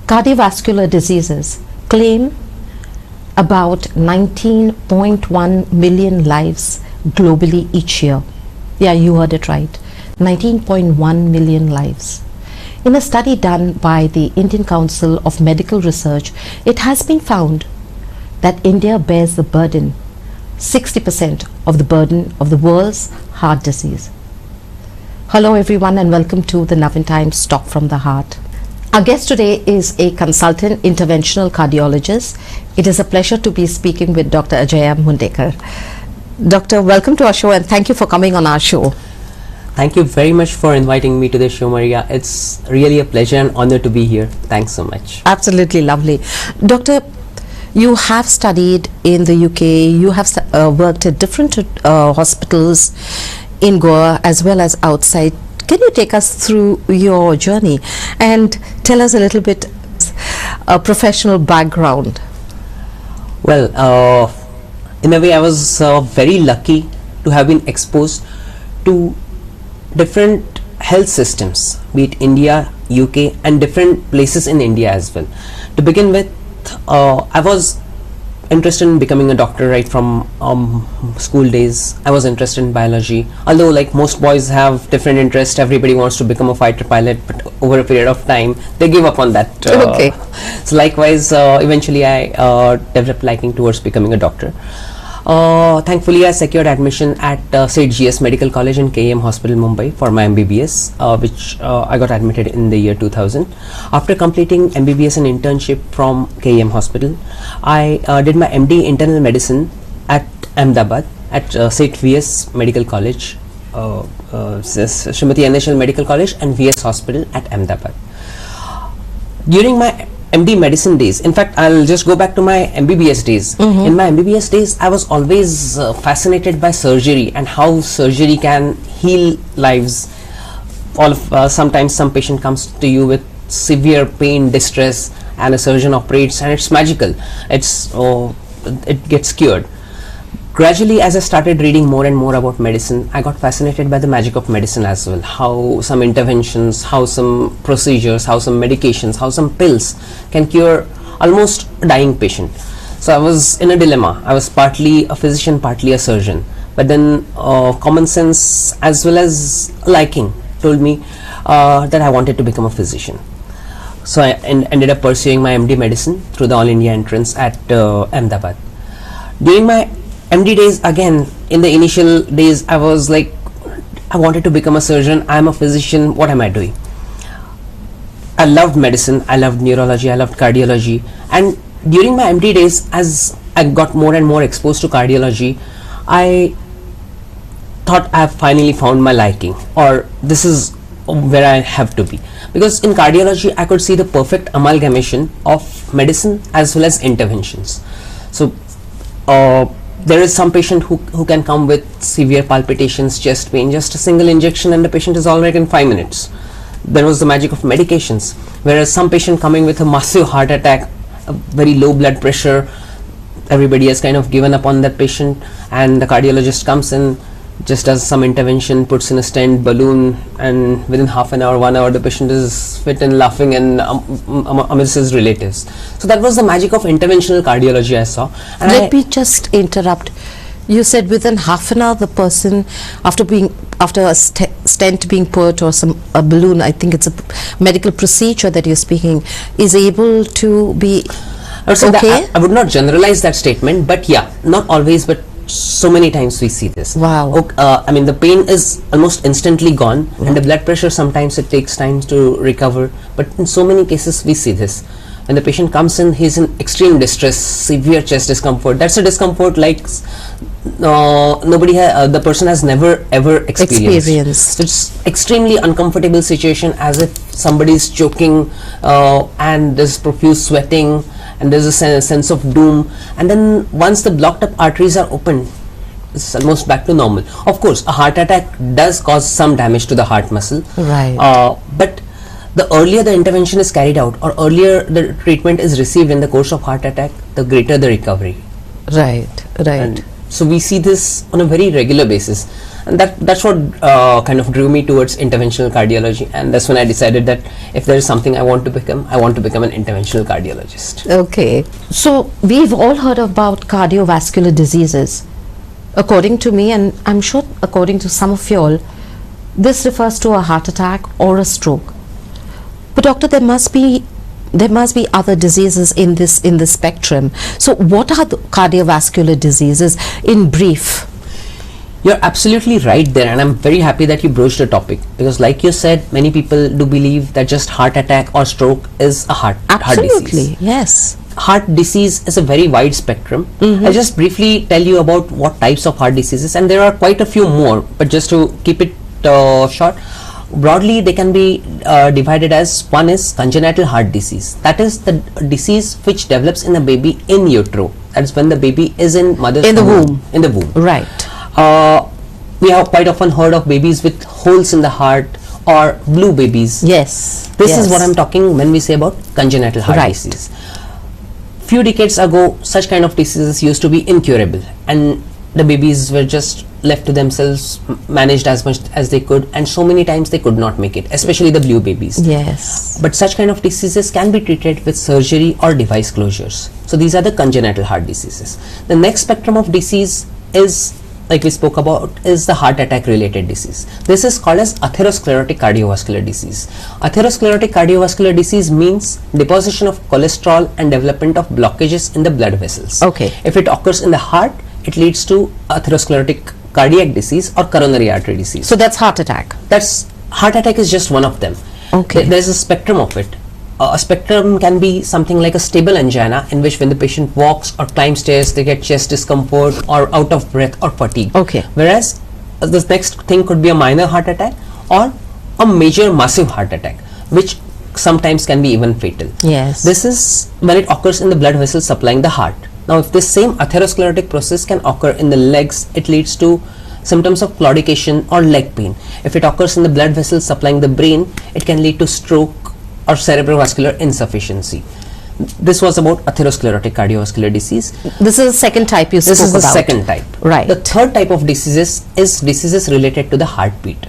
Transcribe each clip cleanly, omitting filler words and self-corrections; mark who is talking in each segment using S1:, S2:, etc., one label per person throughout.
S1: Cardiovascular diseases claim about 19.1 million lives globally each year. Yeah, you heard it right. 19.1 million lives. In a study done by the Indian Council of Medical Research, it has been found that India bears the burden, 60% of the burden of the world's heart disease. Hello everyone and welcome to the Navin Times Talk from the Heart. Our guest today is a consultant interventional cardiologist. It is a pleasure to be speaking with Dr. Ajeya N Mundhekar. Doctor, welcome to our show and thank you for coming on our show.
S2: Thank you very much for inviting me to the show, Maria. It's really a pleasure and honor to be here. Thanks so much.
S1: Absolutely lovely. Doctor, you have studied in the UK, you have worked at different hospitals in Goa as well as outside. Can you take us through your journey and tell us a little bit professional background?
S2: Well, in a way I was very lucky to have been exposed to different health systems, be it India, UK and different places in India as well. To begin with, I was interested in becoming a doctor right from school days. I was interested in biology, although like most boys have different interests. Everybody wants to become a fighter pilot, but over a period of time they give up on that.
S1: Okay.
S2: So likewise, eventually I developed liking towards becoming a doctor. Thankfully I secured admission at St. GS Medical College in KEM Hospital, Mumbai for my MBBS, which I got admitted in the year 2000. After completing MBBS and internship from KEM Hospital, I did my MD Internal Medicine at Ahmedabad at St. VS Medical College, Srimati NHL Medical College and VS Hospital at Ahmedabad. During my MD medicine days, in fact I'll just go back to my MBBS days. In my MBBS days I was always fascinated by surgery and how surgery can heal lives. Sometimes some patient comes to you with severe pain, distress, and a surgeon operates and it's magical. It gets cured. Gradually, as I started reading more and more about medicine, I got fascinated by the magic of medicine as well. How some interventions, how some procedures, how some medications, how some pills can cure almost a dying patient. So I was in a dilemma. I was partly a physician, partly a surgeon. But then common sense as well as liking told me that I wanted to become a physician. So I ended up pursuing my MD medicine through the All India entrance at Ahmedabad. During my MD days, again, in the initial days, I was like, I wanted to become a surgeon. I'm a physician. What am I doing? I loved medicine. I loved neurology. I loved cardiology. And during my MD days, as I got more and more exposed to cardiology, I thought I have finally found my liking, or this is where I have to be. Because in cardiology, I could see the perfect amalgamation of medicine as well as interventions. So, there is some patient who can come with severe palpitations, chest pain, just a single injection and the patient is all right in 5 minutes. There was the magic of medications. Whereas some patient coming with a massive heart attack, a very low blood pressure, everybody has kind of given up on that patient and the cardiologist comes in, just does some intervention, puts in a stent, balloon, and within half an hour, 1 hour, the patient is fit and laughing and amidst his relatives. So that was the magic of interventional cardiology I saw. And
S1: Let me just interrupt. You said within half an hour the person, after a stent being put or a balloon, I think it's a medical procedure that you're speaking, is able to be okay?
S2: I would not generalize that statement, but yeah, not always, but so many times we see this.
S1: Wow.
S2: I mean, the pain is almost instantly gone, and the blood pressure, sometimes it takes time to recover, but in so many cases we see this. When the patient comes in, he's in extreme distress, severe chest discomfort. That's a discomfort like the person has never ever experienced. So it's extremely uncomfortable situation, as if somebody is choking and there's profuse sweating and there's a sense of doom, and then once the blocked up arteries are opened, it's almost back to normal. Of course, a heart attack does cause some damage to the heart muscle,
S1: right?
S2: But the earlier the intervention is carried out or earlier the treatment is received in the course of heart attack, the greater the recovery.
S1: Right, right.
S2: And so we see this on a very regular basis, and that's what kind of drew me towards interventional cardiology, and that's when I decided that if there is something I want to become an interventional cardiologist.
S1: Okay, so we've all heard about cardiovascular diseases. According to me, and I'm sure according to some of you all, this refers to a heart attack or a stroke. But doctor, there must be other diseases in this spectrum. So what are the cardiovascular diseases in brief?
S2: You're absolutely right there, and I'm very happy that you broached the topic, because like you said, many people do believe that just heart attack or stroke is a heart disease.
S1: Absolutely, yes.
S2: Heart disease is a very wide spectrum. I'll just briefly tell you about what types of heart diseases, and there are quite a few more, but just to keep it short, broadly they can be divided as, one is congenital heart disease. That is the disease which develops in the baby in utero. That is when the baby is in mother's womb. In the womb.
S1: Right.
S2: We have quite often heard of babies with holes in the heart or blue babies.
S1: Yes.
S2: This is what I'm talking when we say about congenital heart disease. Few decades ago, such kind of diseases used to be incurable, and the babies were just left to themselves, managed as much as they could, and so many times they could not make it, especially the blue babies.
S1: Yes.
S2: But such kind of diseases can be treated with surgery or device closures. So these are the congenital heart diseases. The next spectrum of disease is, like we spoke about, is the heart attack related disease. This is called as atherosclerotic cardiovascular disease. Atherosclerotic cardiovascular disease means deposition of cholesterol and development of blockages in the blood vessels.
S1: Okay.
S2: If it occurs in the heart, it leads to atherosclerotic cardiac disease or coronary artery disease.
S1: So that's heart attack.
S2: Heart attack is just one of them.
S1: Okay.
S2: There's a spectrum of it. A spectrum can be something like a stable angina, in which when the patient walks or climbs stairs, they get chest discomfort or out of breath or fatigue.
S1: Okay.
S2: Whereas the next thing could be a minor heart attack or a major massive heart attack, which sometimes can be even fatal.
S1: Yes.
S2: This is when it occurs in the blood vessels supplying the heart. Now, if this same atherosclerotic process can occur in the legs, it leads to symptoms of claudication or leg pain. If it occurs in the blood vessels supplying the brain, it can lead to stroke or cerebrovascular insufficiency. This was about atherosclerotic cardiovascular disease.
S1: This is the second type you spoke about.
S2: This is the second type.
S1: Right.
S2: The third type of diseases is diseases related to the heartbeat.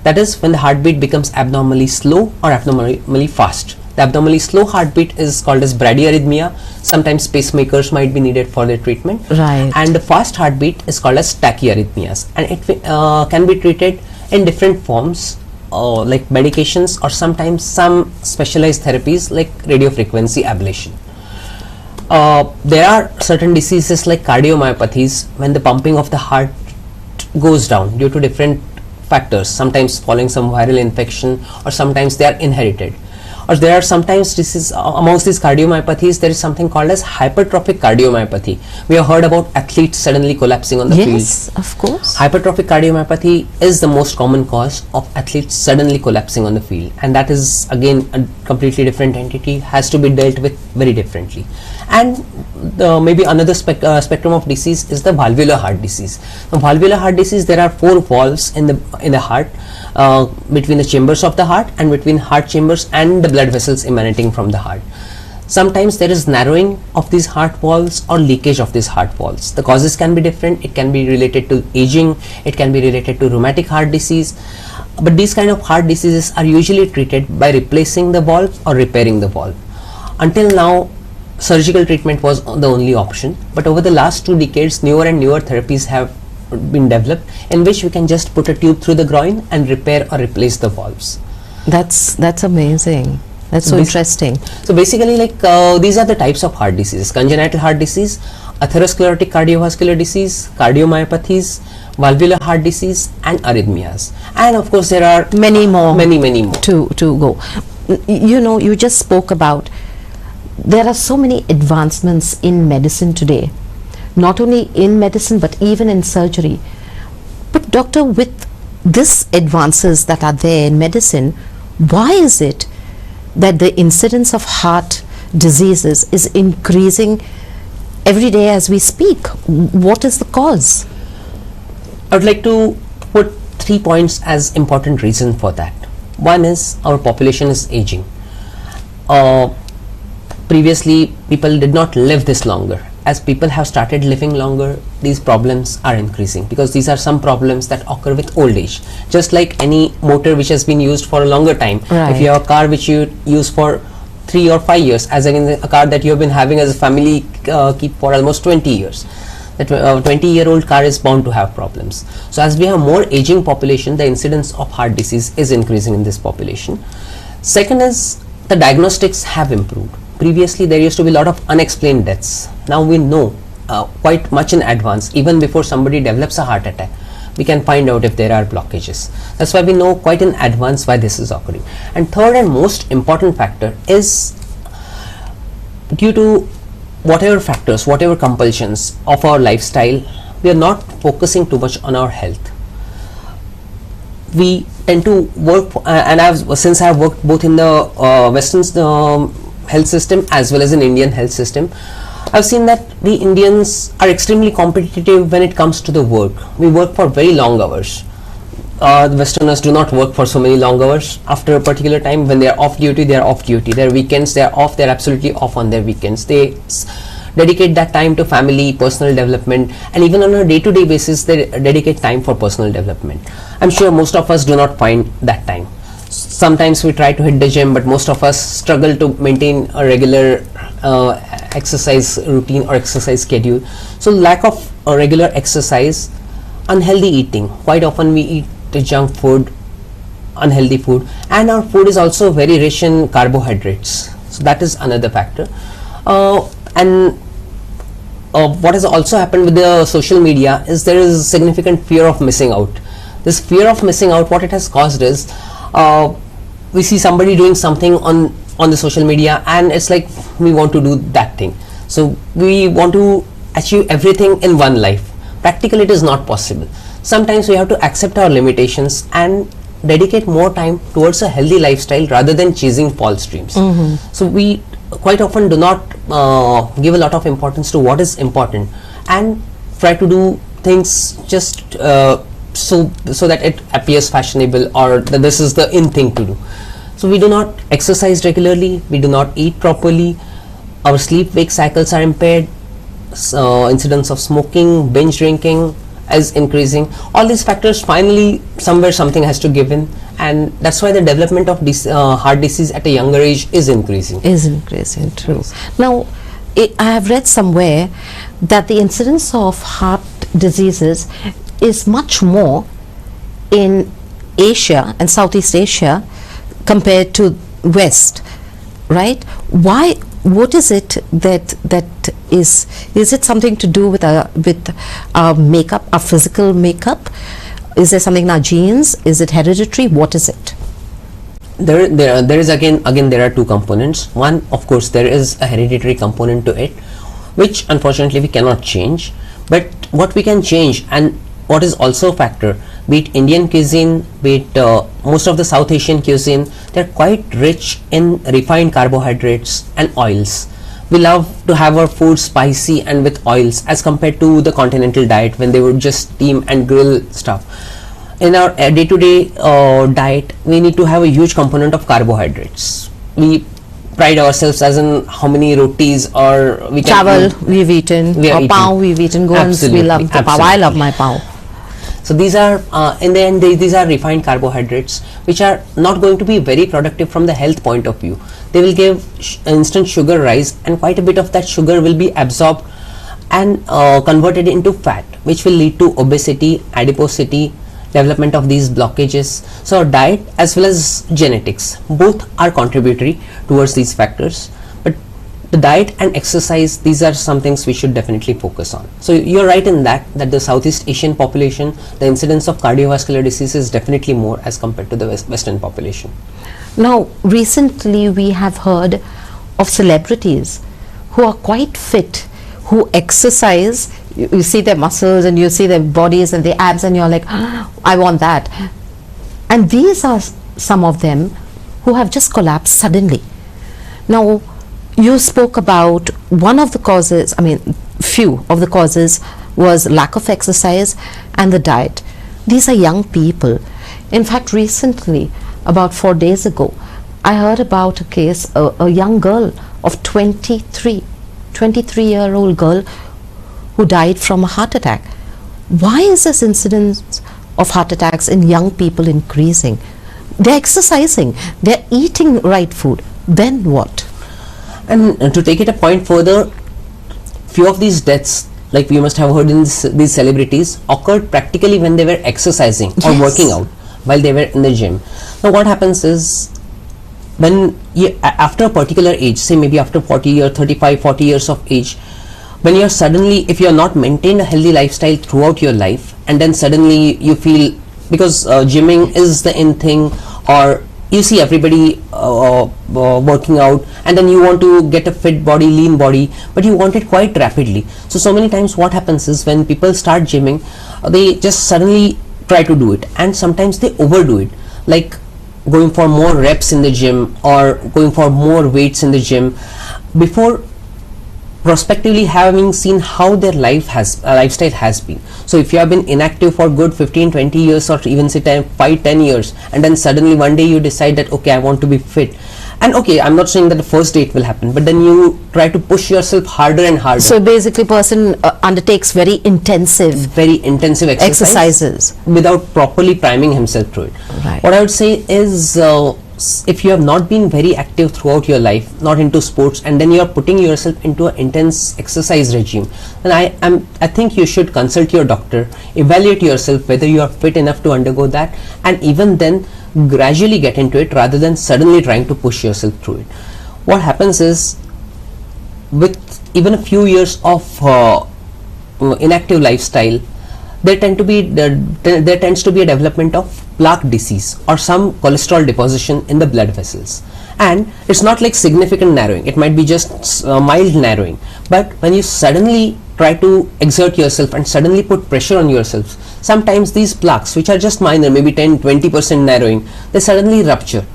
S2: That is when the heartbeat becomes abnormally slow or abnormally fast. The abnormally slow heartbeat is called as bradyarrhythmia. Sometimes pacemakers might be needed for their treatment.
S1: Right.
S2: And the fast heartbeat is called as tachyarrhythmias, and it can be treated in different forms, like medications or sometimes some specialized therapies like radiofrequency ablation. There are certain diseases like cardiomyopathies, when the pumping of the heart goes down due to different factors, sometimes following some viral infection, or sometimes they are inherited. Or there are sometimes diseases amongst these cardiomyopathies. There is something called as hypertrophic cardiomyopathy. We have heard about athletes suddenly collapsing on the field.
S1: Yes, of course.
S2: Hypertrophic cardiomyopathy is the most common cause of athletes suddenly collapsing on the field, and that is again a completely different entity, has to be dealt with very differently. And maybe another spectrum of disease is the valvular heart disease. Now, valvular heart disease, there are 4 valves in the heart, between the chambers of the heart and between heart chambers and the blood vessels emanating from the heart. Sometimes there is narrowing of these heart valves or leakage of these heart valves. The causes can be different. It can be related to aging, it can be related to rheumatic heart disease, but these kind of heart diseases are usually treated by replacing the valve or repairing the valve. Until now, surgical treatment was the only option, but over the last 2 decades, newer and newer therapies have been developed in which we can just put a tube through the groin and repair or replace the valves.
S1: That's amazing. That's so interesting.
S2: So basically, like these are the types of heart diseases: congenital heart disease, atherosclerotic cardiovascular disease, cardiomyopathies, valvular heart disease, and arrhythmias. And of course, there are
S1: many more
S2: to
S1: go. You know, you just spoke about there are so many advancements in medicine today, not only in medicine but even in surgery. But doctor, with these advances that are there in medicine, why is it that the incidence of heart diseases is increasing every day as we speak? What is the cause?
S2: I would like to put 3 points as important reason for that. One is our population is aging. Previously, people did not live this longer. As people have started living longer, these problems are increasing, because these are some problems that occur with old age. Just like any motor which has been used for a longer time,
S1: Right.
S2: if you have a car which you use for 3 or 5 years, as against a car that you have been having as a family keep for almost 20 years, that 20-year-old car is bound to have problems. So as we have more aging population, the incidence of heart disease is increasing in this population. Second is the diagnostics have improved. Previously there used to be a lot of unexplained deaths. Now we know quite much in advance, even before somebody develops a heart attack, we can find out if there are blockages. That's why we know quite in advance why this is occurring. And third and most important factor is due to whatever factors, whatever compulsions of our lifestyle, we are not focusing too much on our health. We tend to work, since I have worked both in the Western health system as well as in Indian health system, I've seen that we Indians are extremely competitive when it comes to the work. We work for very long hours. The Westerners do not work for so many long hours. After a particular time, when they are off duty, they are off duty. Their weekends, they are off. They are absolutely off on their weekends. They dedicate that time to family, personal development, and even on a day-to-day basis, they dedicate time for personal development. I'm sure most of us do not find that time. Sometimes we try to hit the gym, but most of us struggle to maintain a regular exercise routine or exercise schedule. So lack of a regular exercise, unhealthy eating. Quite often we eat the junk food, unhealthy food, and our food is also very rich in carbohydrates. So that is another factor. What has also happened with the social media is there is significant fear of missing out. This fear of missing out, what it has caused is we see somebody doing something on the social media, and it's like we want to do that thing. So we want to achieve everything in one life. Practically it is not possible. Sometimes we have to accept our limitations and dedicate more time towards a healthy lifestyle rather than chasing false dreams. So we quite often do not give a lot of importance to what is important and try to do things just so that it appears fashionable, or that this is the in thing to do. So we do not exercise regularly, we do not eat properly, our sleep-wake cycles are impaired, incidence of smoking, binge drinking is increasing. All these factors, finally somewhere something has to give in, and that's why the development of this heart disease at a younger age is increasing.
S1: True. Now, I have read somewhere that the incidence of heart diseases is much more in Asia and Southeast Asia compared to West, right? Why? What is it that is it something to do with our makeup, our physical makeup? Is there something in our genes? Is it hereditary? What is it?
S2: There is again there are two components. One, of course, there is a hereditary component to it, which unfortunately we cannot change. But what we can change, and what is also a factor, be it Indian cuisine, be it most of the South Asian cuisine, they're quite rich in refined carbohydrates and oils. We love to have our food spicy and with oils as compared to the continental diet, when they would just steam and grill stuff. In our day-to-day diet, we need to have a huge component of carbohydrates. We pride ourselves as in how many rotis or we can
S1: Chawal we've eaten, or pav we've eaten. We love the pav. I love my pav.
S2: So these are in the end these are refined carbohydrates which are not going to be very productive from the health point of view. They will give instant sugar rise, and quite a bit of that sugar will be absorbed and converted into fat, which will lead to obesity, adiposity, development of these blockages. So our diet as well as genetics, both are contributory towards these factors. But the diet and exercise, these are some things we should definitely focus on. So you're right in that the Southeast Asian population, the incidence of cardiovascular disease is definitely more as compared to the Western population.
S1: Now, recently we have heard of celebrities who are quite fit, who exercise. You see their muscles and you see their bodies and the abs, and you're like, I want that. And these are some of them who have just collapsed suddenly. Now, you spoke about one of the causes, few of the causes was lack of exercise and the diet. These are young people. In fact, recently, about 4 days ago, I heard about a case, a young girl of 23-year-old girl who died from a heart attack. Why is this incidence of heart attacks in young people increasing? They're exercising, they're eating right food, then what?
S2: And to take it a point further, few of these deaths, like we must have heard in these celebrities, occurred practically when they were exercising or
S1: Yes.
S2: working out while they were in the gym. Now what happens is, when you, after a particular age, say maybe after 40 or 35, 40 years of age, when you're suddenly, if you're not maintained a healthy lifestyle throughout your life, and then suddenly you feel, because gymming is the in thing, or you see everybody working out, and then you want to get a fit body, lean body, but you want it quite rapidly. So many times what happens is, when people start gymming, they just suddenly try to do it, and sometimes they overdo it, like going for more reps in the gym or going for more weights in the gym, before prospectively having seen how their lifestyle has been. So if you have been inactive for good 15-20 years, or even say 5-10 years, and then suddenly one day you decide that, okay, I want to be fit, and okay, I'm not saying that the first day it will happen, but then you try to push yourself harder and harder.
S1: So basically person undertakes very intensive exercises
S2: without properly priming himself through it.
S1: Right.
S2: What I would say is, if you have not been very active throughout your life, not into sports, and then you are putting yourself into an intense exercise regime, then I think you should consult your doctor, evaluate yourself whether you are fit enough to undergo that, and even then gradually get into it rather than suddenly trying to push yourself through it. What happens is, with even a few years of inactive lifestyle, there tends to be a development of plaque disease or some cholesterol deposition in the blood vessels, and it's not like significant narrowing, it might be just mild narrowing, but when you suddenly try to exert yourself and suddenly put pressure on yourself, sometimes these plaques, which are just minor, maybe 10-20% narrowing, they suddenly rupture,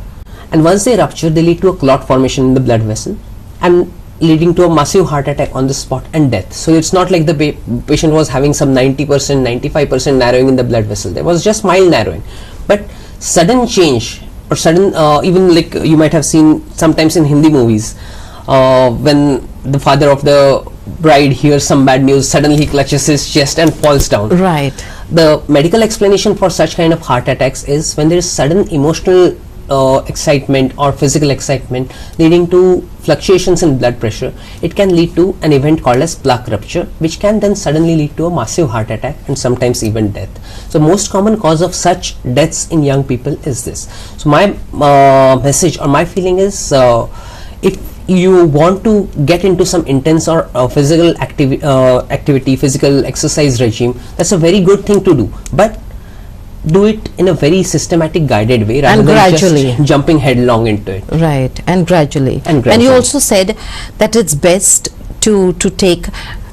S2: and once they rupture, they lead to a clot formation in the blood vessel, and leading to a massive heart attack on the spot and death. So it's not like the patient was having some 90%, 95% narrowing in the blood vessel. There was just mild narrowing, but sudden change, or sudden, even like you might have seen sometimes in Hindi movies, when the father of the bride hears some bad news, suddenly he clutches his chest and falls down.
S1: Right.
S2: The medical explanation for such kind of heart attacks is when there is sudden emotional excitement or physical excitement leading to fluctuations in blood pressure. It can lead to an event called as plaque rupture, which can then suddenly lead to a massive heart attack and sometimes even death. So most common cause of such deaths in young people is this. So my message or my feeling is, if you want to get into some intense or physical activity, physical exercise regime, that's a very good thing to do, but do it in a very systematic, guided way rather than just jumping headlong into it.
S1: Right, and gradually. And you also said that it's best to take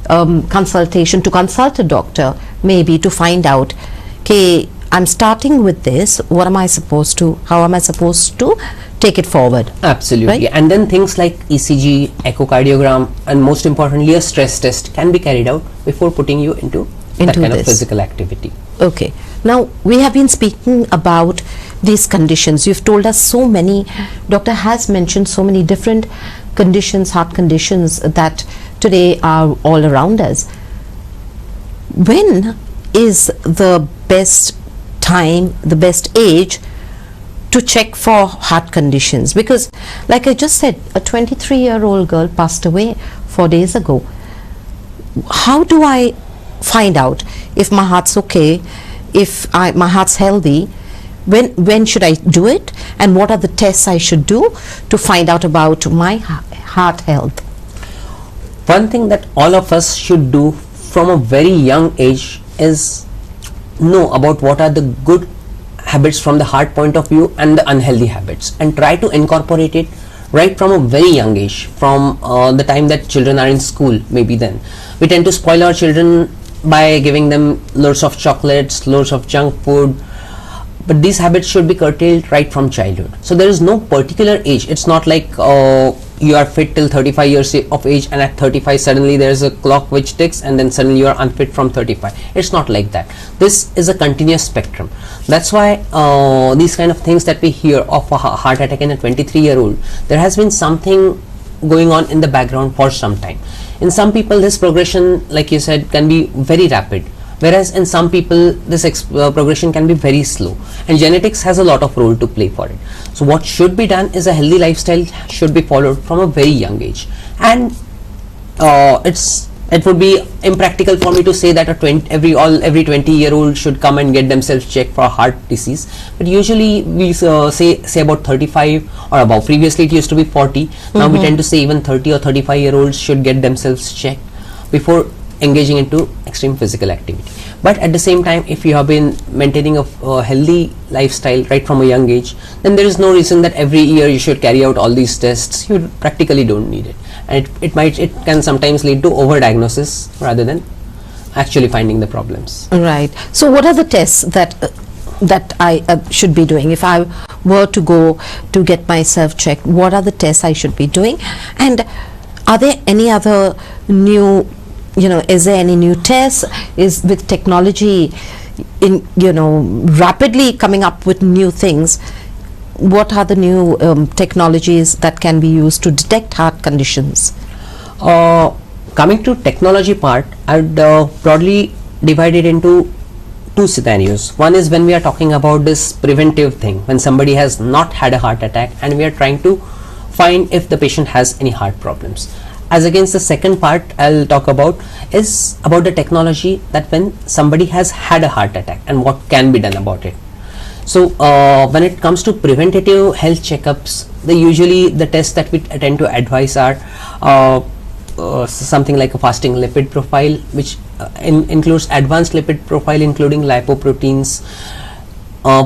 S1: consultation, to consult a doctor, maybe to find out, okay, I'm starting with this, what am I supposed to, how am I supposed to take it forward?
S2: Absolutely.
S1: Right?
S2: And then things like ECG, echocardiogram, and most importantly a stress test can be carried out before putting you into that kind of physical activity.
S1: Okay. Now we have been speaking about these conditions. You've told us so many, doctor has mentioned so many different conditions, heart conditions that today are all around us. When is the best time, the best age to check for heart conditions? Because like I just said, a 23-year-old girl passed away 4 days ago. How do I find out if my heart's okay, if my heart's healthy? When should I do it, and what are the tests I should do to find out about my heart health?
S2: One thing that all of us should do from a very young age is know about what are the good habits from the heart point of view and the unhealthy habits, and try to incorporate it right from a very young age, from the time that children are in school. Maybe then we tend to spoil our children by giving them loads of chocolates, loads of junk food, but these habits should be curtailed right from childhood. So there is no particular age. It's not like you are fit till 35 years of age, and at 35 suddenly there is a clock which ticks, and then suddenly you are unfit from 35. It's not like that. This is a continuous spectrum. That's why these kind of things that we hear of a heart attack in a 23-year-old, there has been something going on in the background for some time. In some people, this progression, like you said, can be very rapid, whereas in some people this progression can be very slow, and genetics has a lot of role to play for it. So what should be done is a healthy lifestyle should be followed from a very young age, and it would be impractical for me to say that every 20-year-old should come and get themselves checked for heart disease, but usually we say about 35 or above. Previously it used to be 40. Now we tend to say even 30 or 35-year-olds should get themselves checked before engaging into extreme physical activity. But at the same time, if you have been maintaining a healthy lifestyle right from a young age, then there is no reason that every year you should carry out all these tests. You practically don't need it, and it can sometimes lead to overdiagnosis rather than actually finding the problems.
S1: Right. So what are the tests that I should be doing if I were to go to get myself checked? What are the tests I should be doing, and are there any other new, is there any new tests? Is with technology rapidly coming up with new things, what are the new technologies that can be used to detect heart conditions?
S2: Coming to technology part, I would broadly divide it into two scenarios. One is when we are talking about this preventive thing, when somebody has not had a heart attack and we are trying to find if the patient has any heart problems. As against the second part I'll talk about is about the technology that when somebody has had a heart attack and what can be done about it. So when it comes to preventative health checkups, the tests that we tend to advise are something like a fasting lipid profile, which includes advanced lipid profile including lipoproteins,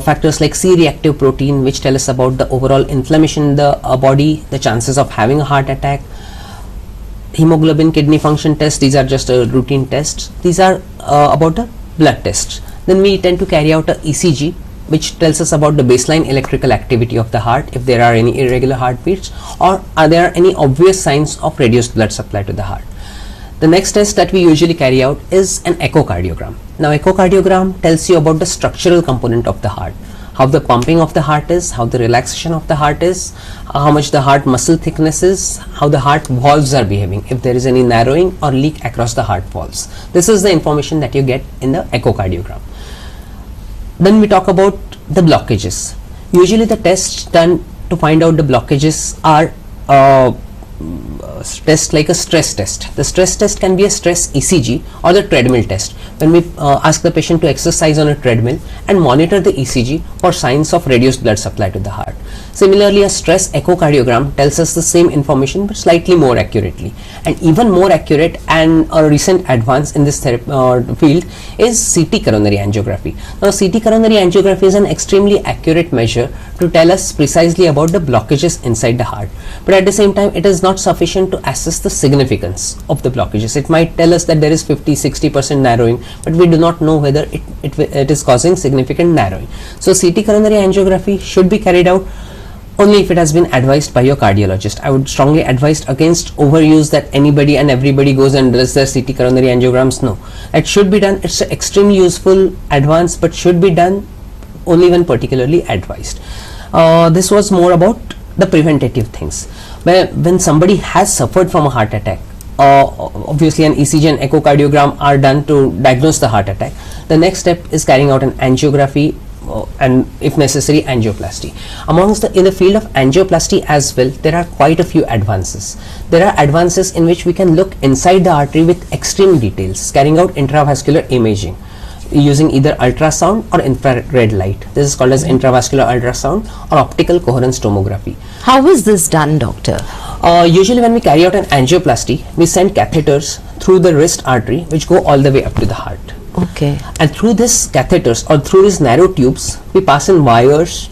S2: factors like C-reactive protein, which tell us about the overall inflammation in the body, the chances of having a heart attack, hemoglobin, kidney function tests. These are just routine tests. These are about the blood tests. Then we tend to carry out a ECG, which tells us about the baseline electrical activity of the heart, if there are any irregular heartbeats or are there any obvious signs of reduced blood supply to the heart. The next test that we usually carry out is an echocardiogram. Now echocardiogram tells you about the structural component of the heart, how the pumping of the heart is, how the relaxation of the heart is, how much the heart muscle thickness is, how the heart valves are behaving, if there is any narrowing or leak across the heart valves. This is the information that you get in the echocardiogram. Then we talk about the blockages. Usually the tests done to find out the blockages are tests like a stress test. The stress test can be a stress ECG or the treadmill test, when we ask the patient to exercise on a treadmill and monitor the ECG for signs of reduced blood supply to the heart. Similarly, a stress echocardiogram tells us the same information but slightly more accurately. And even more accurate and a recent advance in this field is CT coronary angiography. Now CT coronary angiography is an extremely accurate measure to tell us precisely about the blockages inside the heart, but at the same time it is not sufficient to assess the significance of the blockages. It might tell us that there is 50-60% narrowing, but we do not know whether it is causing significant narrowing. So CT coronary angiography should be carried out only if it has been advised by your cardiologist. I would strongly advise against overuse, that anybody and everybody goes and does their CT coronary angiograms. No, it should be done. It's extremely useful advance, but should be done only when particularly advised. This was more about the preventative things. When somebody has suffered from a heart attack, obviously an ECG and echocardiogram are done to diagnose the heart attack. The next step is carrying out an angiography and if necessary angioplasty. In the field of angioplasty as well, there are quite a few advances. There are advances in which we can look inside the artery with extreme details, carrying out intravascular imaging using either ultrasound or infrared light. This is called as intravascular ultrasound or optical coherence tomography.
S1: How is this done, doctor?
S2: Usually when we carry out an angioplasty, we send catheters through the wrist artery which go all the way up to the heart.
S1: Okay.
S2: And through these catheters or through these narrow tubes, we pass in wires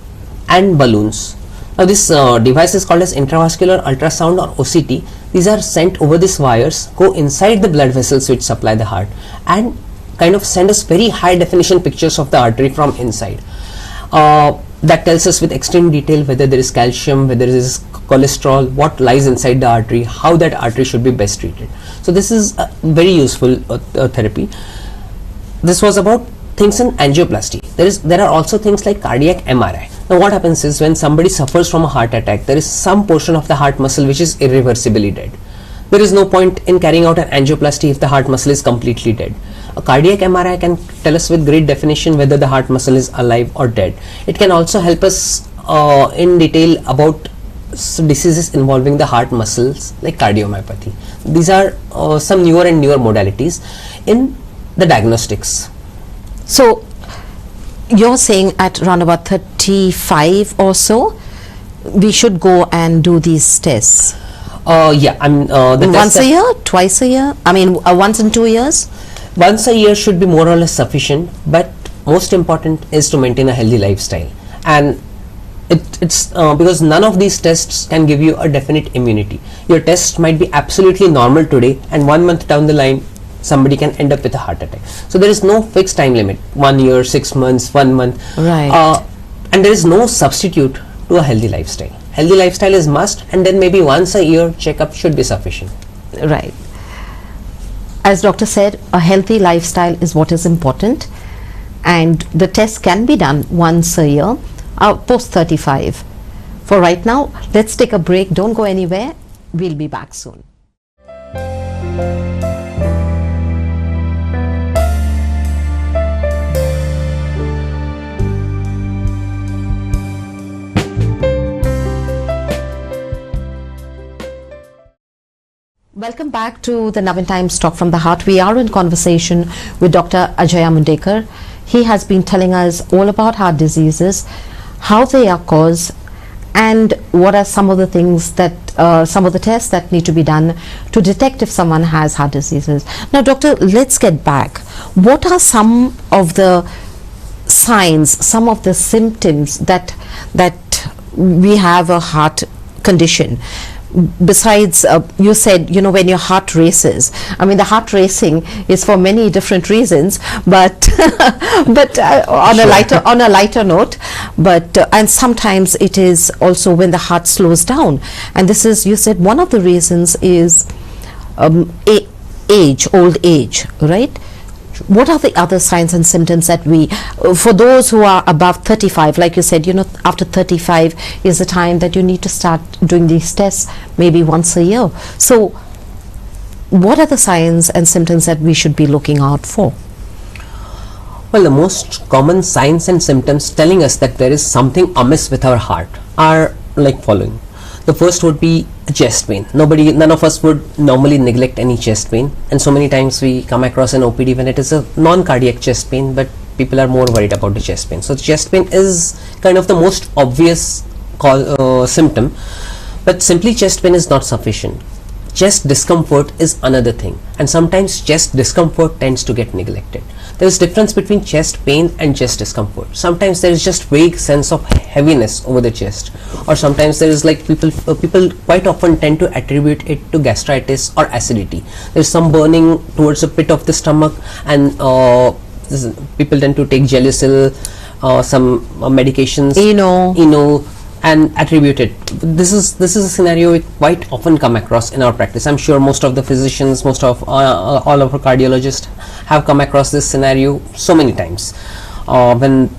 S2: and balloons. Now this device is called as intravascular ultrasound or OCT. These are sent over these wires, go inside the blood vessels which supply the heart, and kind of send us very high definition pictures of the artery from inside. that tells us with extreme detail whether there is calcium, whether there is cholesterol, what lies inside the artery, how that artery should be best treated. So this is a very useful therapy. This was about things in angioplasty. There are also things like cardiac MRI. Now what happens is, when somebody suffers from a heart attack, there is some portion of the heart muscle which is irreversibly dead. There is no point in carrying out an angioplasty if the heart muscle is completely dead. A cardiac MRI can tell us with great definition whether the heart muscle is alive or dead. It can also help us in detail about diseases involving the heart muscles like cardiomyopathy. These are some newer modalities in the diagnostics.
S1: So you're saying at around about 35 or so, we should go and do these tests?
S2: Yeah,
S1: once a year, twice a year? I mean, once in 2 years?
S2: Once a year should be more or less sufficient, but most important is to maintain a healthy lifestyle. And it's because none of these tests can give you a definite immunity. Your test might be absolutely normal today, and 1 month down the line somebody can end up with a heart attack. So there is no fixed time limit, 1 year, 6 months, 1 month,
S1: right?
S2: And there is no substitute to a healthy lifestyle. Healthy lifestyle is must, and then maybe once a year checkup should be sufficient.
S1: Right. As doctor said, a healthy lifestyle is what is important, and the test can be done once a year post 35. For right now, let's take a break. Don't go anywhere. We'll be back soon. Welcome back to the Navin Times Talk from the Heart. We are in conversation with Dr. Ajeya Mundhekar. He has been telling us all about heart diseases, how they are caused, and what are some of the things that, some of the tests that need to be done to detect if someone has heart diseases. Now, doctor, let's get back. What are some of the signs, some of the symptoms that we have a heart condition? Besides, you said, you know, when your heart races. I mean, the heart racing is for many different reasons, but on a lighter note. But and sometimes it is also when the heart slows down. And this is, you said, one of the reasons is old age, right? What are the other signs and symptoms that we, for those who are above 35, like you said, you know, after 35 is the time that you need to start doing these tests, maybe once a year. So what are the signs and symptoms that we should be looking out for?
S2: Well, the most common signs and symptoms telling us that there is something amiss with our heart are like following. The first would be chest pain. None of us would normally neglect any chest pain, and so many times we come across an OPD when it is a non-cardiac chest pain, but people are more worried about the chest pain. So the chest pain is kind of the most obvious symptom, but simply chest pain is not sufficient. Chest discomfort is another thing, and sometimes chest discomfort tends to get neglected. There is difference between chest pain and chest discomfort. Sometimes there is just vague sense of heaviness over the chest, or sometimes there is like people quite often tend to attribute it to gastritis or acidity. There is some burning towards the pit of the stomach, and people tend to take Gelusil, some medications, Eno, and attribute it. This is a scenario we quite often come across in our practice. I'm sure most of the physicians, most of all of our cardiologists have come across this scenario so many times when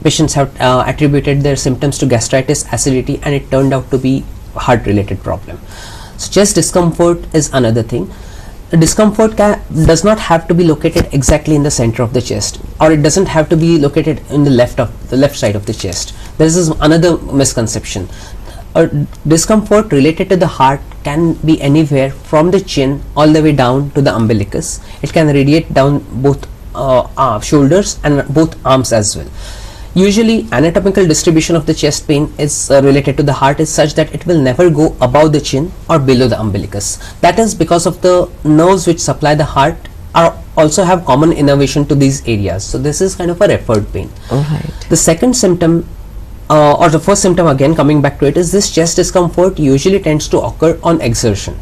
S2: patients have attributed their symptoms to gastritis, acidity, and it turned out to be a heart-related problem. So chest discomfort is another thing. The discomfort does not have to be located exactly in the center of the chest, or it doesn't have to be located in the left side of the chest. This is another misconception. Discomfort related to the heart can be anywhere from the chin all the way down to the umbilicus. It can radiate down both shoulders and both arms as well. Usually, anatomical distribution of the chest pain is related to the heart is such that it will never go above the chin or below the umbilicus. That is because of the nerves which supply the heart also have common innervation to these areas. So this is kind of a referred pain.
S1: Right.
S2: The second symptom, or the first symptom again coming back to it, is this chest discomfort usually tends to occur on exertion.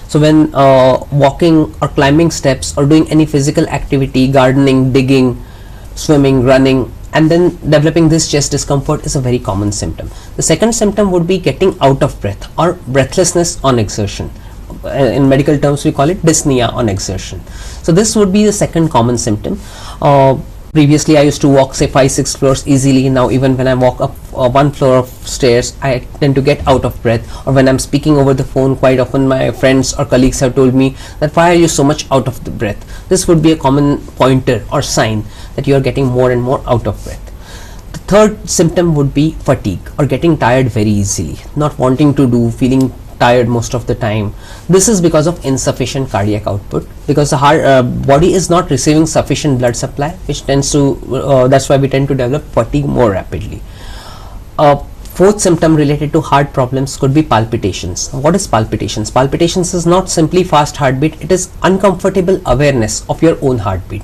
S2: So when walking or climbing steps or doing any physical activity, gardening, digging, swimming, running, and then developing this chest discomfort is a very common symptom. The second symptom would be getting out of breath or breathlessness on exertion. In medical terms we call it dyspnea on exertion. So this would be the second common symptom. Previously I used to walk say 5-6 floors easily. Now even when I walk up one floor of stairs, I tend to get out of breath. Or when I'm speaking over the phone, quite often my friends or colleagues have told me that why are you so much out of the breath. This would be a common pointer or sign that you are getting more and more out of breath. The third symptom would be fatigue or getting tired very easily, not wanting to do, feeling tired most of the time. This is because of insufficient cardiac output, because the heart body is not receiving sufficient blood supply, which tends to that's why we tend to develop fatigue more rapidly. Fourth symptom related to heart problems could be palpitations. What is palpitations? Palpitations is not simply fast heartbeat, it is uncomfortable awareness of your own heartbeat.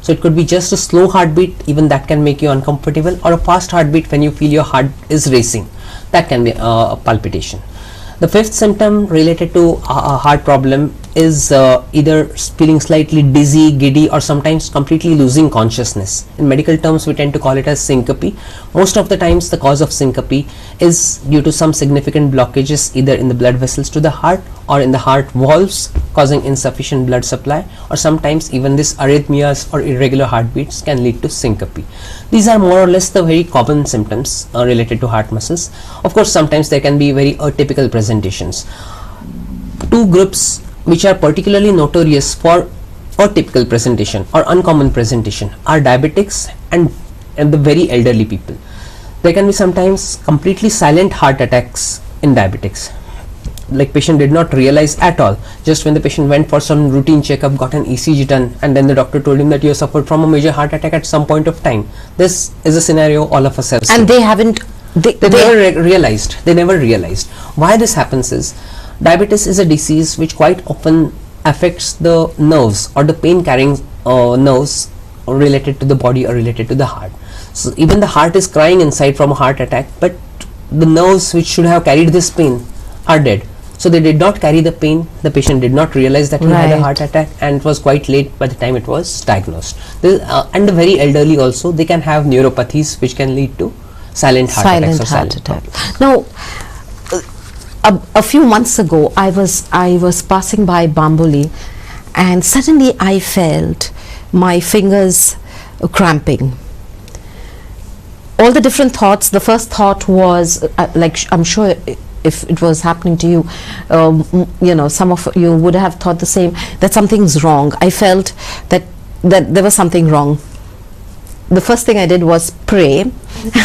S2: So it could be just a slow heartbeat, even that can make you uncomfortable, or a fast heartbeat when you feel your heart is racing, that can be a palpitation. The fifth symptom related to a heart problem is either feeling slightly dizzy, giddy, or sometimes completely losing consciousness. In medical terms we tend to call it as syncope. Most of the times the cause of syncope is due to some significant blockages either in the blood vessels to the heart or in the heart valves, causing insufficient blood supply, or sometimes even this arrhythmias or irregular heartbeats can lead to syncope. These are more or less the very common symptoms related to heart muscles. Of course sometimes there can be very atypical presentations. Two groups which are particularly notorious for atypical presentation or uncommon presentation are diabetics and the very elderly people. There can be sometimes completely silent heart attacks in diabetics, like patient did not realize at all. Just when the patient went for some routine checkup, got an ECG done, and then the doctor told him that you suffered from a major heart attack at some point of time. This is a scenario all of us have seen.
S1: And they haven't,
S2: they never realized. They never realized. Why this happens is, diabetes is a disease which quite often affects the nerves or the pain carrying nerves related to the body or related to the heart. So even the heart is crying inside from a heart attack, but the nerves which should have carried this pain are dead. So they did not carry the pain. The patient did not realize that he had a heart attack, and it was quite late by the time it was diagnosed. And the very elderly also, they can have neuropathies which can lead to silent heart attacks or silent problems.
S1: Now, a few months ago, I was passing by Bamboli, and suddenly I felt my fingers cramping. All the different thoughts. The first thought was like, I'm sure if it was happening to you, you know, some of you would have thought the same, that something's wrong. I felt that there was something wrong. The first thing I did was pray,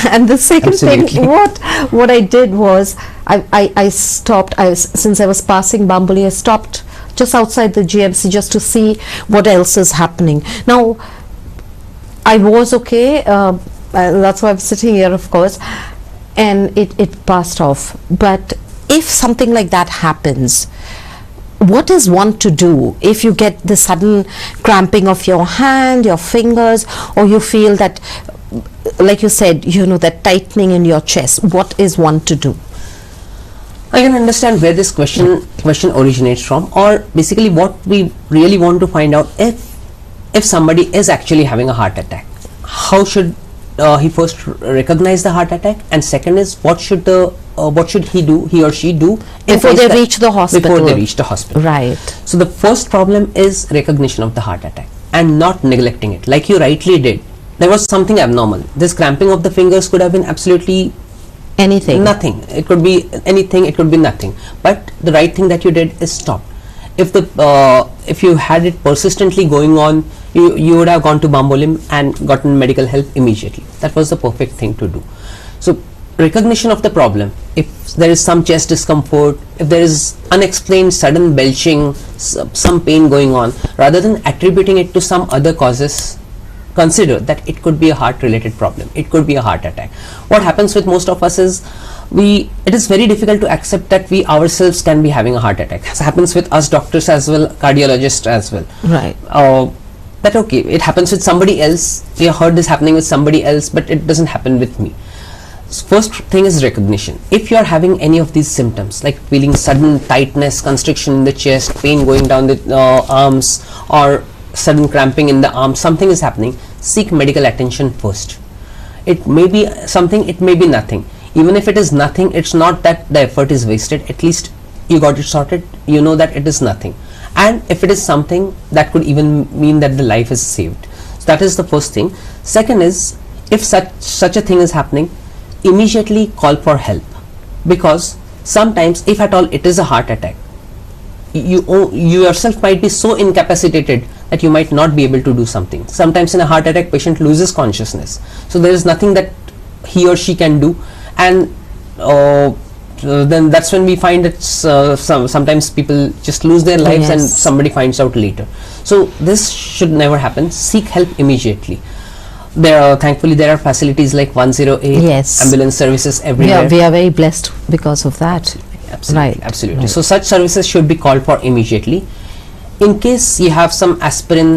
S1: and the second thing, what I did was I stopped. Since I was passing Bamboli, I stopped just outside the GMC just to see what else is happening. Now, I was okay. That's why I'm sitting here, of course, and it passed off. But if something like that happens, what is one to do if you get the sudden cramping of your hand, your fingers, or you feel that, like you said, you know, that tightening in your chest? What is one to do?
S2: I can understand where this question originates from, or basically what we really want to find out, if somebody is actually having a heart attack, how should he first recognize the heart attack, and second is what should he or she do
S1: before they reach the hospital.
S2: Before they reach the hospital.
S1: Right.
S2: So the first problem is recognition of the heart attack and not neglecting it. Like you rightly did, there was something abnormal. This cramping of the fingers could have been absolutely
S1: anything.
S2: Nothing. It could be anything. It could be nothing. But the right thing that you did is stop. If you had it persistently going on, you would have gone to Bambolim and gotten medical help immediately. That was the perfect thing to do. So recognition of the problem. If there is some chest discomfort, if there is unexplained sudden belching, some pain going on, rather than attributing it to some other causes, consider that it could be a heart related problem. It could be a heart attack. What happens with most of us is, it is very difficult to accept that we ourselves can be having a heart attack. This happens with us doctors as well, cardiologists as well.
S1: Right.
S2: That okay, it happens with somebody else. We have heard this happening with somebody else, but it doesn't happen with me. So first thing is recognition. If you are having any of these symptoms, like feeling sudden tightness, constriction in the chest, pain going down the arms, or sudden cramping in the arms, something is happening, seek medical attention first. It may be something, it may be nothing. Even if it is nothing, it's not that the effort is wasted. At least you got it sorted, you know that it is nothing. And if it is something, that could even mean that the life is saved. So that is the first thing. Second is, if such a thing is happening, immediately call for help, because sometimes, if at all it is a heart attack, you yourself might be so incapacitated that you might not be able to do something. Sometimes in a heart attack, patient loses consciousness, so there is nothing that he or she can do, and then that's when we find that sometimes people just lose their lives, and somebody finds out later. So this should never happen. Seek help immediately. Thankfully there are facilities like 108, ambulance services everywhere.
S1: We are very blessed because of that.
S2: Absolutely, absolutely. So such services should be called for immediately. In case you have some aspirin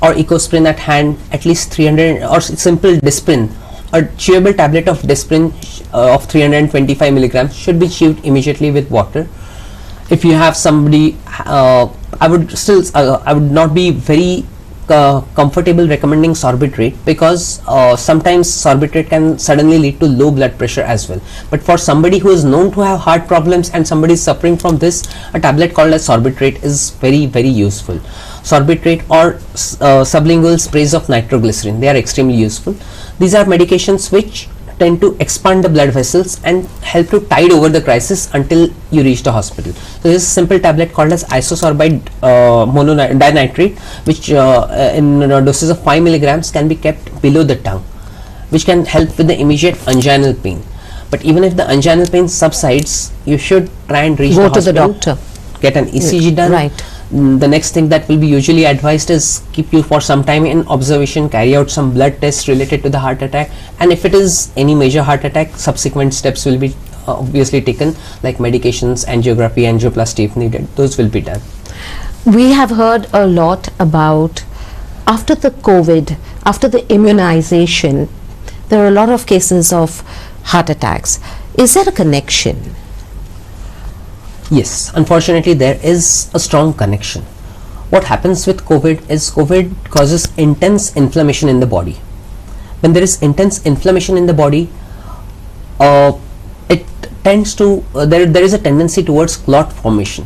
S2: or ecosprin at hand, at least 300, or simple Disprin, a chewable tablet of Disprin of 325 milligrams should be chewed immediately with water. If you have somebody, I would not be very comfortable recommending sorbitrate, because sometimes sorbitrate can suddenly lead to low blood pressure as well. But for somebody who is known to have heart problems and somebody is suffering from this, a tablet called as sorbitrate is very, very useful. Sorbitrate or sublingual sprays of nitroglycerin, they are extremely useful. These are medications which tend to expand the blood vessels and help to tide over the crisis until you reach the hospital. So this is a simple tablet called as isosorbide dinitrate, which in doses of 5 milligrams can be kept below the tongue, which can help with the immediate anginal pain. But even if the anginal pain subsides, you should try and reach the hospital,
S1: go to the doctor,
S2: get an ECG done.
S1: Right.
S2: The next thing that will be usually advised is keep you for some time in observation, carry out some blood tests related to the heart attack, and if it is any major heart attack, subsequent steps will be obviously taken, like medications, angiography, angioplasty if needed. Those will be done.
S1: We have heard a lot about after the COVID, after the immunization, there are a lot of cases of heart attacks. Is there a connection?
S2: Yes, unfortunately there is a strong connection. What happens with COVID is COVID causes intense inflammation in the body. When there is intense inflammation in the body, it tends to there is a tendency towards clot formation.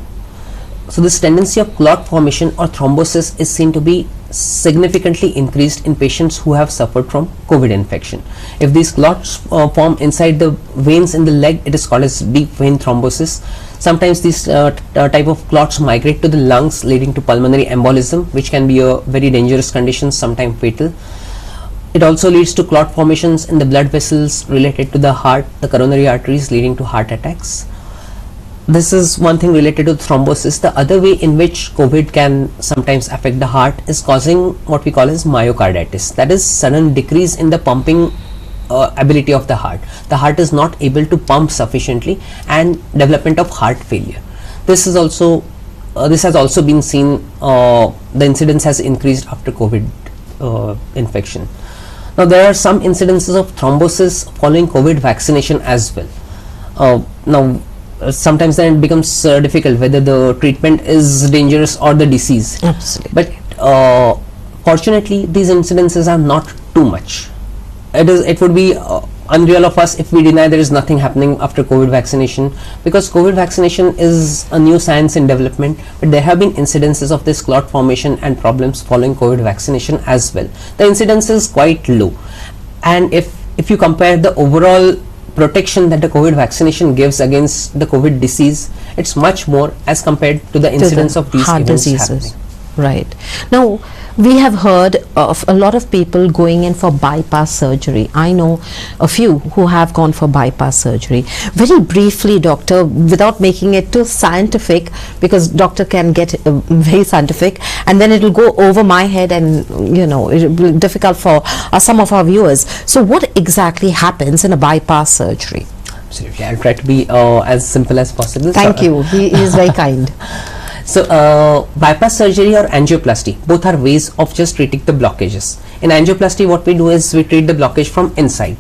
S2: So this tendency of clot formation or thrombosis is seen to be significantly increased in patients who have suffered from COVID infection. If these clots form inside the veins in the leg, it is called as deep vein thrombosis. Sometimes these type of clots migrate to the lungs, leading to pulmonary embolism, which can be a very dangerous condition, sometimes fatal. It also leads to clot formations in the blood vessels related to the heart, the coronary arteries, leading to heart attacks. This is one thing related to thrombosis. The other way in which COVID can sometimes affect the heart is causing what we call as myocarditis. That is sudden decrease in the pumping ability of the heart. The heart is not able to pump sufficiently, and development of heart failure. This has also been seen. The incidence has increased after COVID infection. Now there are some incidences of thrombosis following COVID vaccination as well. Sometimes then it becomes difficult whether the treatment is dangerous or the disease.
S1: Absolutely.
S2: But fortunately these incidences are not too much. It would be unreal of us if we deny there is nothing happening after COVID vaccination, because COVID vaccination is a new science in development, but there have been incidences of this clot formation and problems following COVID vaccination as well. The incidence is quite low, and if you compare the overall protection that the COVID vaccination gives against the COVID disease, it's much more as compared to the incidence of these
S1: heart
S2: events
S1: diseases.
S2: happening.
S1: Right. Now, we have heard of a lot of people going in for bypass surgery. I know a few who have gone for bypass surgery. Very briefly, doctor, without making it too scientific, because doctor can get very scientific and then it will go over my head, and it will be difficult for some of our viewers. So what exactly happens in a bypass surgery?
S2: Absolutely. I'll try to be as simple as possible.
S1: Thank you. He is very kind.
S2: So bypass surgery or angioplasty, both are ways of just treating the blockages. In angioplasty, what we do is we treat the blockage from inside.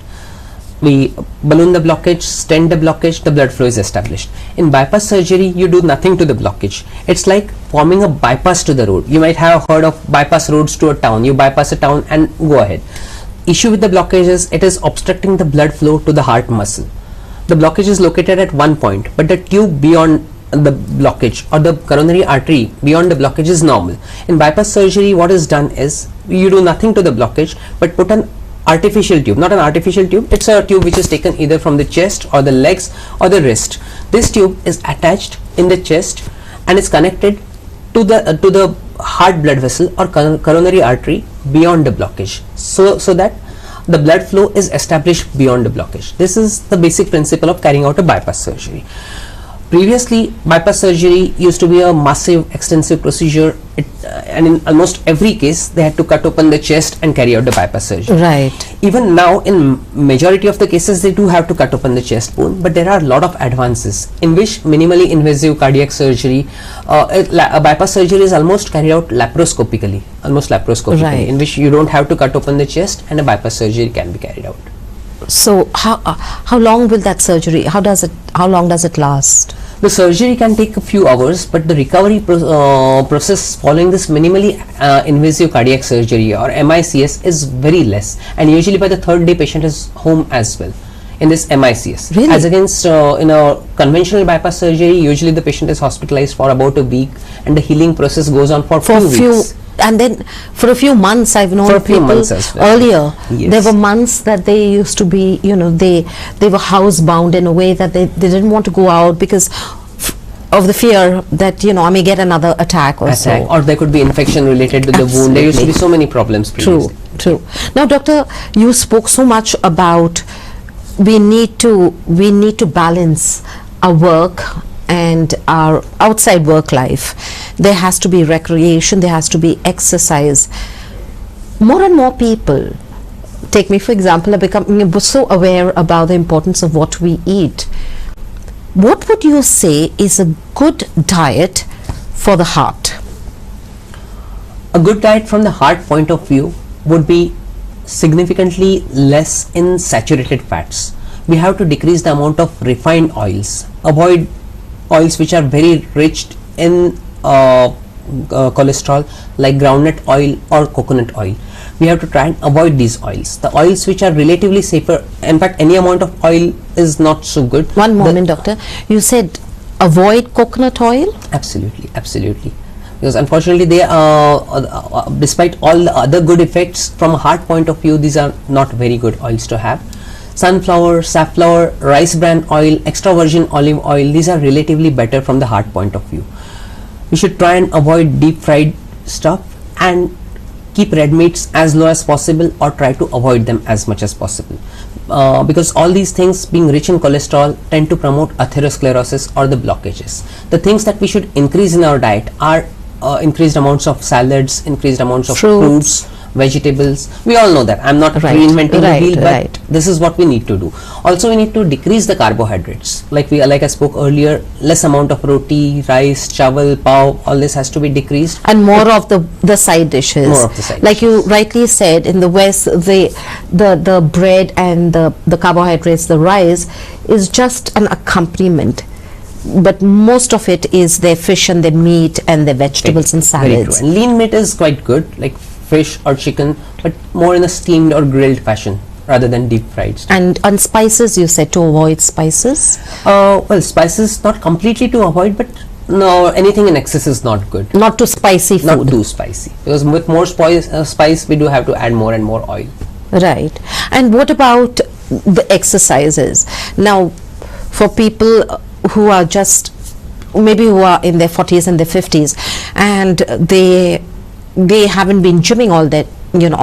S2: We balloon the blockage, stent the blockage, the blood flow is established. In bypass surgery, you do nothing to the blockage. It's like forming a bypass to the road. You might have heard of bypass roads to a town. You bypass a town and go ahead. issue with the blockage is it is obstructing the blood flow to the heart muscle. The blockage is located at one point, but the tube beyond the blockage or the coronary artery beyond the blockage is normal. In bypass surgery, what is done is you do nothing to the blockage but put an artificial tube, not an artificial tube, it's a tube which is taken either from the chest or the legs or the wrist. This tube is attached in the chest and is connected to the heart blood vessel or coronary artery beyond the blockage, so that the blood flow is established beyond the blockage. This is the basic principle of carrying out a bypass surgery. Previously, bypass surgery used to be a massive, extensive procedure, and in almost every case, they had to cut open the chest and carry out the bypass surgery.
S1: Right.
S2: Even now, in majority of the cases, they do have to cut open the chest bone, but there are a lot of advances in which minimally invasive cardiac surgery, a bypass surgery is almost carried out laparoscopically,
S1: Right.
S2: in which you don't have to cut open the chest and a bypass surgery can be carried out.
S1: So how long will that surgery, how long does it last?
S2: The surgery can take a few hours, but the recovery process following this minimally invasive cardiac surgery or MICS is very less, and usually by the third day patient is home as well in this MICS.
S1: Really?
S2: As against in a conventional bypass surgery, usually the patient is hospitalized for about a week and the healing process goes on for few weeks.
S1: And then for a few months, I've known people earlier, there were months that they used to be, they were housebound in a way that they didn't want to go out because of the fear that, I may get another attack or so.
S2: Or there could be infection related to the wound. There used to be so many problems previously.
S1: True. Now, doctor, you spoke so much about we need to balance our work and our outside work life. There has to be recreation, there has to be exercise. More and more people, take me for example, are becoming so aware about the importance of what we eat. What would you say is a good diet for the heart?
S2: A good diet from the heart point of view would be significantly less in saturated fats. We have to decrease the amount of refined oils, avoid oils which are very rich in cholesterol like groundnut oil or coconut oil. We have to try and avoid these oils. The oils which are relatively safer, in fact any amount of oil is not so good.
S1: One moment, doctor, you said avoid coconut oil?
S2: Absolutely. Because unfortunately they despite all the other good effects from a heart point of view, these are not very good oils to have. Sunflower, safflower, rice bran oil, extra virgin olive oil, these are relatively better from the heart point of view. We should try and avoid deep fried stuff and keep red meats as low as possible or try to avoid them as much as possible. Because all these things being rich in cholesterol tend to promote atherosclerosis or the blockages. The things that we should increase in our diet are increased amounts of salads, increased amounts of fruits, vegetables. We all know that. I'm not reinventing the wheel, but this is what we need to do. Also, we need to decrease the carbohydrates. Like I spoke earlier, less amount of roti, rice, chawal, pav, all this has to be decreased.
S1: And more of the side dishes.
S2: More of the side
S1: like you rightly said, in the West, the bread and the carbohydrates, the rice, is just an accompaniment. But most of it is their fish and their meat and their vegetables and salads.
S2: And lean meat is quite good, like fish or chicken, but more in a steamed or grilled fashion rather than deep fried stuff.
S1: And on spices, you said to avoid spices?
S2: Well, spices not completely to avoid, but no, anything in excess is not good.
S1: Not too spicy food.
S2: Not too spicy, because with more spice we do have to add more and more oil.
S1: Right. And what about the exercises? Now, for people who are just maybe who are in their 40s and their 50s and they haven't been gymming all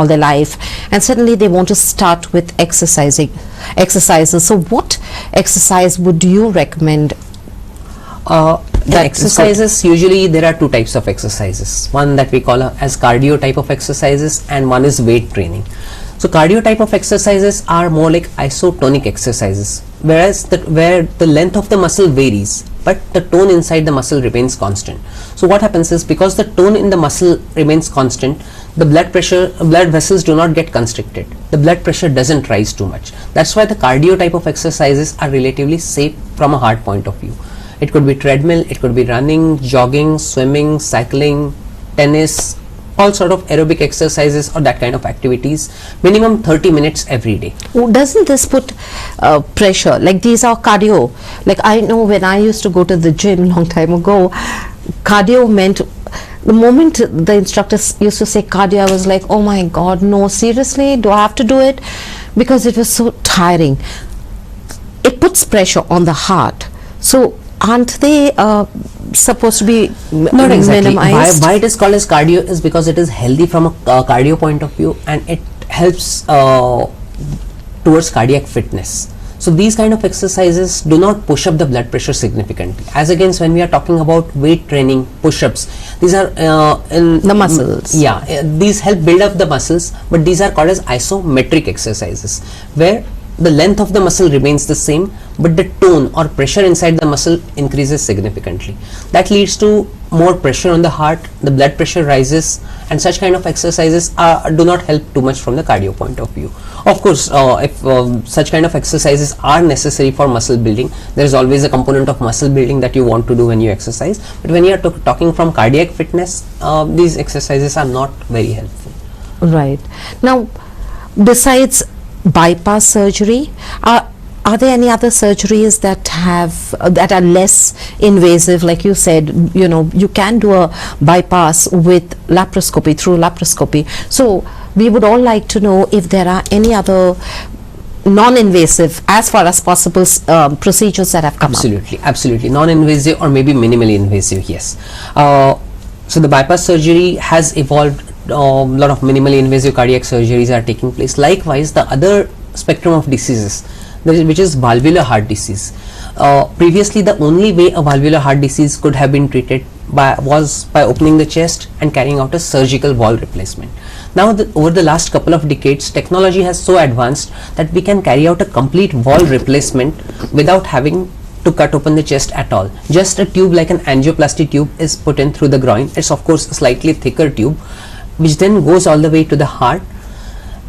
S1: their life, and suddenly they want to start with exercises. So what exercise would you recommend?
S2: The exercises, usually there are two types of exercises. One that we call as cardio type of exercises, and one is weight training. So cardio type of exercises are more like isotonic exercises, whereas where the length of the muscle varies but the tone inside the muscle remains constant. So what happens is, because the tone in the muscle remains constant, the blood vessels do not get constricted. The blood pressure doesn't rise too much. That's why the cardio type of exercises are relatively safe from a heart point of view. It could be treadmill, it could be running, jogging, swimming, cycling, tennis, all sort of aerobic exercises or that kind of activities, minimum 30 minutes every day.
S1: Doesn't this put pressure? Like these are cardio. Like I know when I used to go to the gym long time ago, cardio meant the moment the instructors used to say cardio, I was like, oh my God, no, seriously, do I have to do it? Because it was so tiring. It puts pressure on the heart. So aren't they supposed to be
S2: not exactly
S1: minimized?
S2: Why it is called as cardio is because it is healthy from a cardio point of view, and it helps towards cardiac fitness. So these kind of exercises do not push up the blood pressure significantly, as against when we are talking about weight training, push-ups, these are in
S1: the muscles.
S2: These help build up the muscles, but these are called as isometric exercises, where the length of the muscle remains the same, but the tone or pressure inside the muscle increases significantly. That leads to more pressure on the heart, the blood pressure rises, and such kind of exercises do not help too much from the cardio point of view. Of course, if such kind of exercises are necessary for muscle building, there is always a component of muscle building that you want to do when you exercise, but when you are talking from cardiac fitness, these exercises are not very helpful.
S1: Right. Now, besides bypass surgery, are there any other surgeries that have that are less invasive? Like you said, you know, you can do a bypass with laparoscopy, through laparoscopy. So we would all like to know if there are any other non-invasive, as far as possible, procedures that have come up.
S2: Absolutely non-invasive or maybe minimally invasive. Yes. So the bypass surgery has evolved. A lot of minimally invasive cardiac surgeries are taking place. Likewise, the other spectrum of diseases, which is valvular heart disease. Previously, the only way a valvular heart disease could have been treated was by opening the chest and carrying out a surgical valve replacement. Now, over the last couple of decades, technology has so advanced that we can carry out a complete valve replacement without having to cut open the chest at all. Just a tube like an angioplasty tube is put in through the groin. It's of course a slightly thicker tube, which then goes all the way to the heart,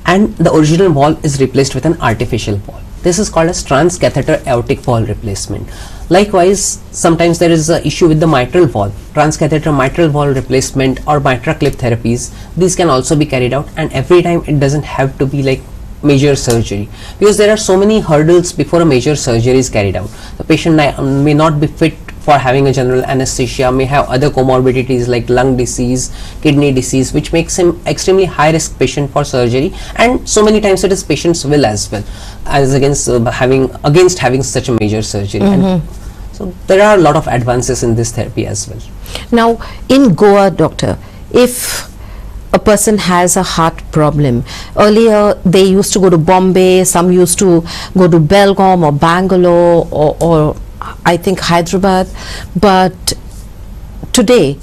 S2: and the original valve is replaced with an artificial valve. This is called as transcatheter aortic valve replacement. Likewise, sometimes there is an issue with the mitral valve. Transcatheter mitral valve replacement or mitral clip therapies, these can also be carried out, and every time it doesn't have to be like major surgery, because there are so many hurdles before a major surgery is carried out. The patient may not be fit for having a general anesthesia, may have other comorbidities like lung disease, kidney disease, which makes him extremely high risk patient for surgery, and so many times it is patient's will as well, as against having such a major surgery. And so there are a lot of advances in this therapy as well.
S1: Now in Goa, doctor, if a person has a heart problem, earlier they used to go to Bombay, some used to go to Belgaum or Bangalore or I think Hyderabad, but today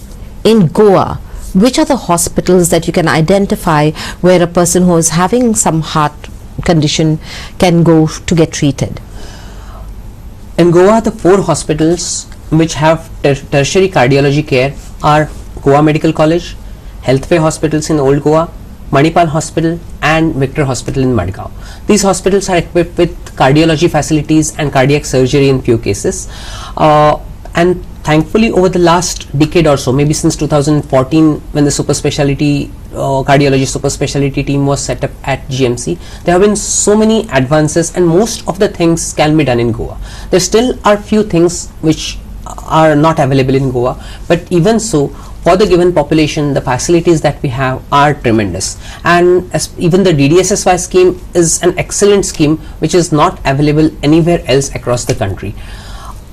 S1: in Goa, which are the hospitals that you can identify where a person who is having some heart condition can go to get treated?
S2: In Goa, the 4 hospitals which have tertiary cardiology care are Goa Medical College, Healthway Hospitals in Old Goa, Manipal Hospital and Victor Hospital in Madgaon. These hospitals are equipped with cardiology facilities and cardiac surgery in few cases, and thankfully over the last decade or so, maybe since 2014 when the super specialty cardiology super specialty team was set up at GMC, there have been so many advances and most of the things can be done in Goa. There still are few things which are not available in Goa, but even so, for the given population, the facilities that we have are tremendous, and even the DDSSY scheme is an excellent scheme which is not available anywhere else across the country.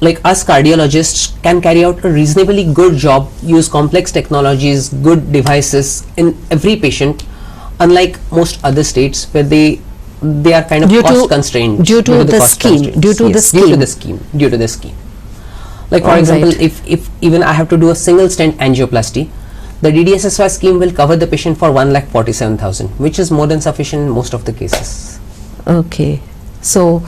S2: Like us cardiologists can carry out a reasonably good job, use complex technologies, good devices in every patient, unlike most other states where they are kind of cost constrained
S1: due to the scheme.
S2: Like for example, if even I have to do a single stent angioplasty, the DDSSY scheme will cover the patient for 1,47,000, which is more than sufficient in most of the cases.
S1: Okay, so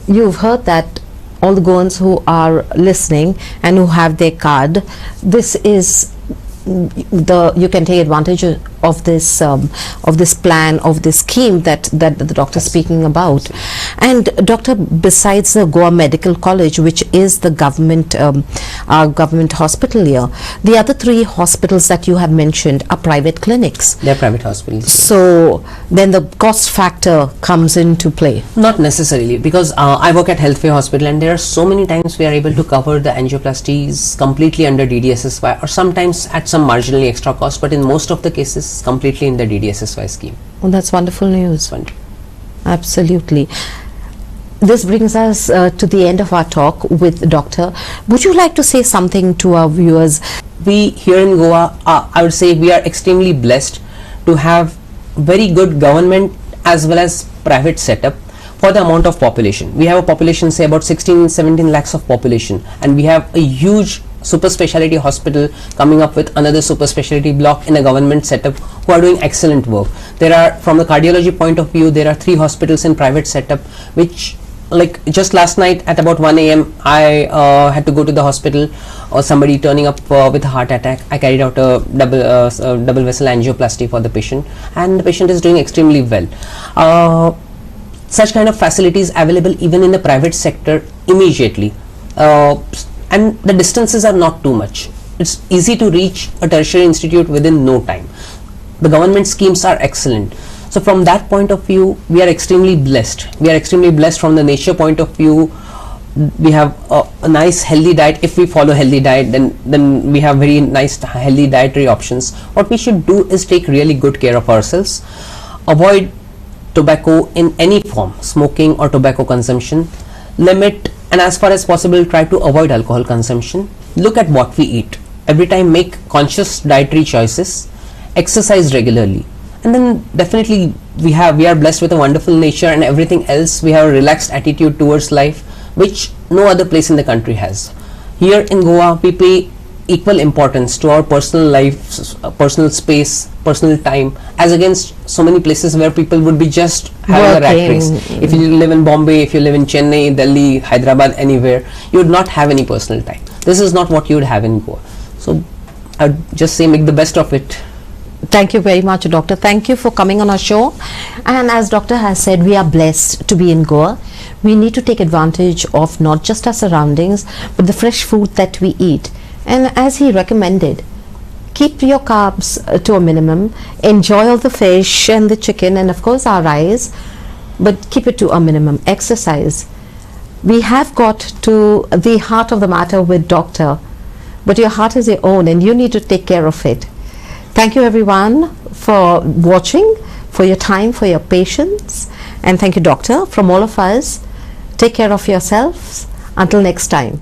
S1: you've heard that all the Goans who are listening and who have their card, this is you can take advantage of this plan, of this scheme that the doctor is speaking about. And doctor, besides the Goa Medical College, which is the government hospital here, the other 3 hospitals that you have mentioned are private clinics.
S2: They're private hospitals.
S1: So then the cost factor comes into play.
S2: Not necessarily, because I work at Healthcare Hospital, and there are so many times we are able to cover the angioplasties completely under DDSSY, or sometimes at some marginally extra cost, but in most of the cases completely in the DDSSY scheme.
S1: Oh, that's wonderful news.
S2: Wonderful.
S1: Absolutely. This brings us to the end of our talk with Doctor. Would you like to say something to our viewers?
S2: We here in Goa, I would say we are extremely blessed to have very good government as well as private setup for the amount of population. We have a population, say about 16-17 lakhs of population, and we have a huge super specialty hospital coming up with another super specialty block in a government setup who are doing excellent work. There are, from the cardiology point of view, there are 3 hospitals in private setup, which, like just last night at about 1 a.m. I had to go to the hospital, or somebody turning up with a heart attack. I carried out a double vessel angioplasty for the patient, and the patient is doing extremely well. Such kind of facilities available even in the private sector immediately, and the distances are not too much. It's easy to reach a tertiary institute within no time. The government schemes are excellent. So from that point of view, we are extremely blessed. We are extremely blessed from the nature point of view. We have a nice healthy diet. If we follow healthy diet, then we have very nice healthy dietary options. What we should do is take really good care of ourselves. Avoid tobacco in any form, smoking or tobacco consumption. Limit, and as far as possible, try to avoid alcohol consumption. Look at what we eat. Every time make conscious dietary choices. Exercise regularly. And then definitely we are blessed with a wonderful nature, and everything else. We have a relaxed attitude towards life, which no other place in the country has. Here in Goa, we pay equal importance to our personal life, personal space, personal time, as against so many places where people would be just having a rat race. If you live in Bombay, if you live in Chennai, Delhi, Hyderabad, anywhere, you would not have any personal time. This is not what you would have in Goa. So I would just say make the best of it.
S1: Thank you very much, Doctor. Thank you for coming on our show. And as Doctor has said, we are blessed to be in Goa. We need to take advantage of not just our surroundings, but the fresh food that we eat. And as he recommended, keep your carbs to a minimum, enjoy all the fish and the chicken and of course our rice, but keep it to a minimum. Exercise. We have got to the heart of the matter with Doctor, but your heart is your own and you need to take care of it. Thank you everyone for watching, for your time, for your patience, and thank you Doctor. From all of us, take care of yourselves. Until next time.